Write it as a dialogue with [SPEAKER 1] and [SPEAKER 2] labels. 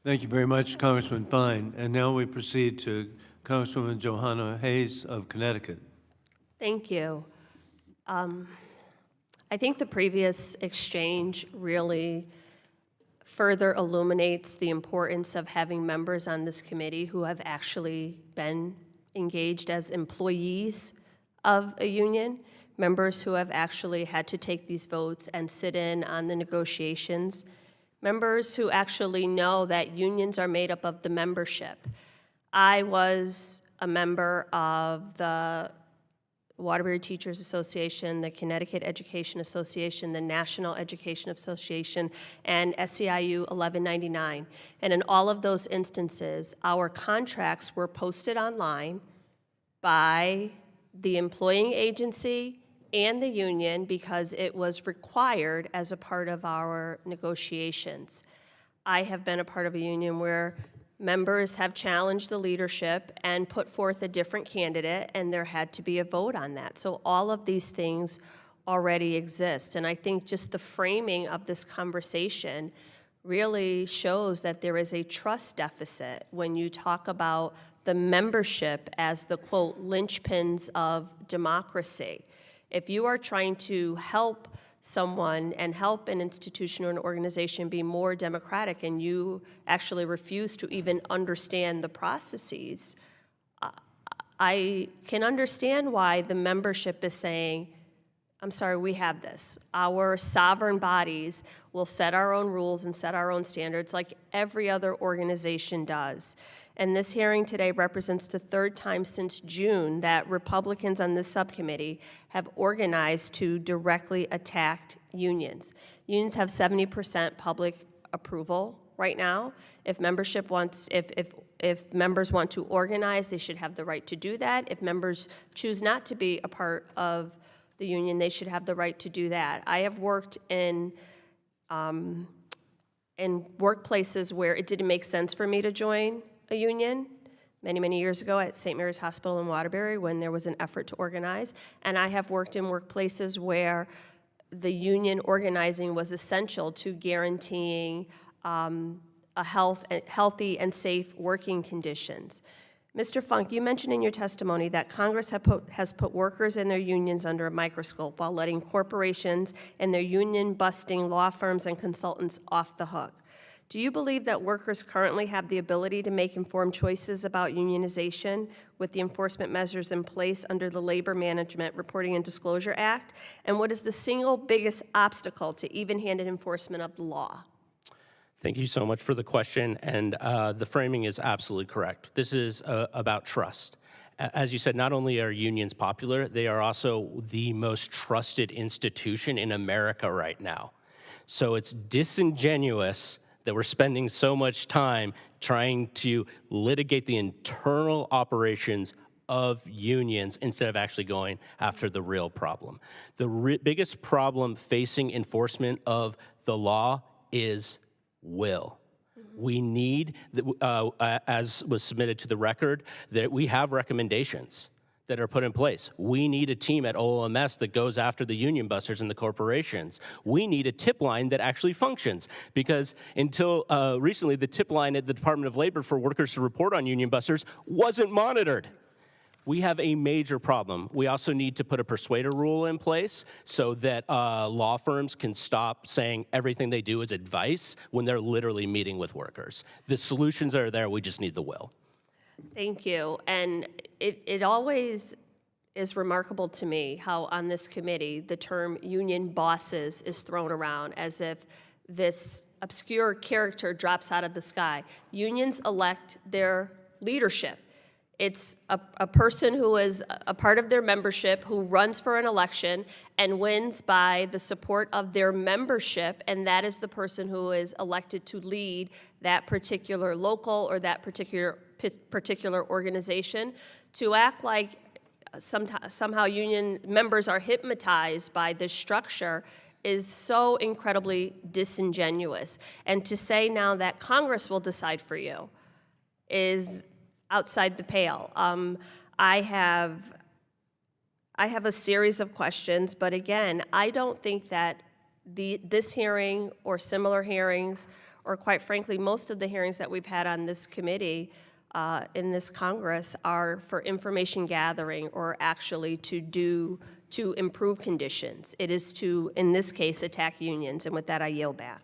[SPEAKER 1] Thank you very much, Congressman Fine. And now we proceed to Congresswoman Jahana Hayes of Connecticut.
[SPEAKER 2] Thank you. I think the previous exchange really further illuminates the importance of having members on this committee who have actually been engaged as employees of a union, members who have actually had to take these votes and sit in on the negotiations, members who actually know that unions are made up of the membership. I was a member of the Waterbury Teachers Association, the Connecticut Education Association, the National Education Association, and SEIU 1199. And in all of those instances, our contracts were posted online by the employing agency and the union because it was required as a part of our negotiations. I have been a part of a union where members have challenged the leadership and put forth a different candidate, and there had to be a vote on that. So all of these things already exist. And I think just the framing of this conversation really shows that there is a trust deficit when you talk about the membership as the, quote, linchpins of democracy. If you are trying to help someone and help an institution or an organization be more democratic and you actually refuse to even understand the processes, I can understand why the membership is saying, I'm sorry, we have this. Our sovereign bodies will set our own rules and set our own standards like every other organization does. And this hearing today represents the third time since June that Republicans on this subcommittee have organized to directly attack unions. Unions have 70% public approval right now. If membership wants, if members want to organize, they should have the right to do that. If members choose not to be a part of the union, they should have the right to do that. I have worked in workplaces where it didn't make sense for me to join a union many, many years ago at St. Mary's Hospital in Waterbury when there was an effort to organize. And I have worked in workplaces where the union organizing was essential to guaranteeing healthy and safe working conditions. Mr. Funk, you mentioned in your testimony that Congress has put workers and their unions under a microscope while letting corporations and their union-busting law firms and consultants off the hook. Do you believe that workers currently have the ability to make informed choices about unionization with the enforcement measures in place under the Labor Management Reporting and Disclosure Act? And what is the single biggest obstacle to even-handed enforcement of the law?
[SPEAKER 3] Thank you so much for the question, and the framing is absolutely correct. This is about trust. As you said, not only are unions popular, they are also the most trusted institution in America right now. So it's disingenuous that we're spending so much time trying to litigate the internal operations of unions instead of actually going after the real problem. The biggest problem facing enforcement of the law is will. We need, as was submitted to the record, that we have recommendations that are put in place. We need a team at OLMS that goes after the union busters and the corporations. We need a tip line that actually functions, because until recently, the tip line at the Department of Labor for workers to report on union busters wasn't monitored. We have a major problem. We also need to put a persuader rule in place so that law firms can stop saying everything they do is advice when they're literally meeting with workers. The solutions are there, we just need the will.
[SPEAKER 2] Thank you. And it always is remarkable to me how on this committee the term union bosses is thrown around as if this obscure character drops out of the sky. Unions elect their leadership. It's a person who is a part of their membership who runs for an election and wins by the support of their membership, and that is the person who is elected to lead that particular local or that particular organization. To act like somehow union members are hypnotized by this structure is so incredibly disingenuous. And to say now that Congress will decide for you is outside the pale. I have a series of questions, but again, I don't think that this hearing or similar hearings or quite frankly, most of the hearings that we've had on this committee in this Congress are for information gathering or actually to improve conditions. It is to, in this case, attack unions. And with that, I yield back.